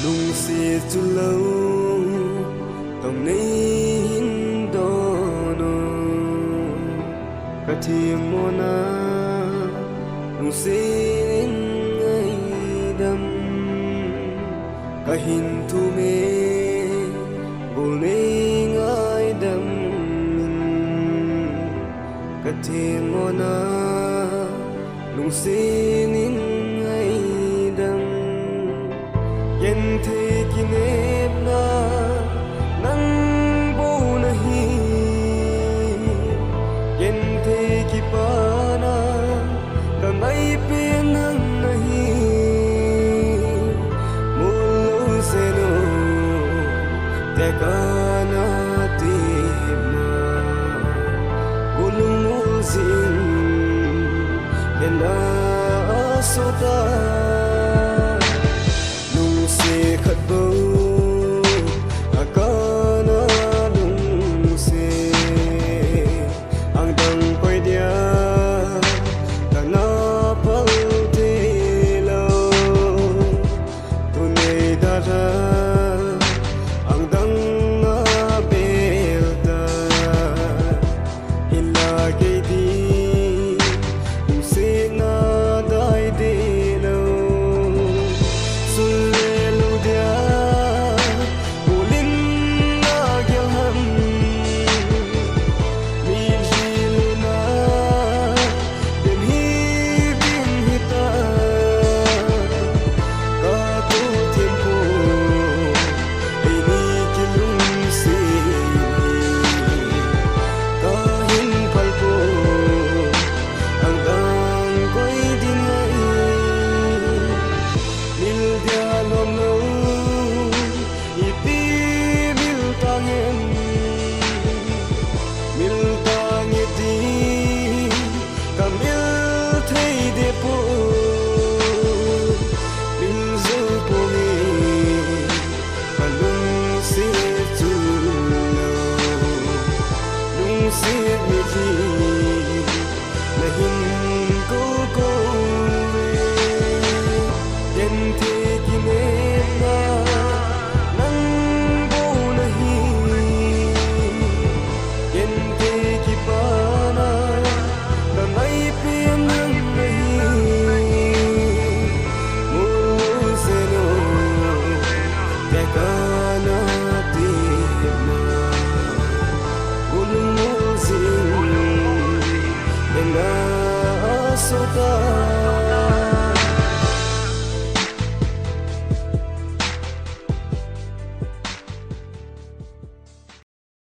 lung si chu lâu tông nín đô nô cả thiên mô na lung xin ngay đâm cả hình thu mê bồ nê ngay đâm cả thiên mô na lung xin ngay đâm yen the kinep na nang bo nahi yen the ki pa na ka mai pe nang nahi mul se no te ka na ti na gulung sin yen na so ta khát bầu akana lung se ang dang quay dia ta na pal te lo tu nei da ra ang dang na bel da illa ke di lung se na dai de lo siết mi thi là hình cô yen thi kim em na nang bo nahi yen thi ki pa na ta mai pe nang nahi mu se no te ka na ti na gulung so ta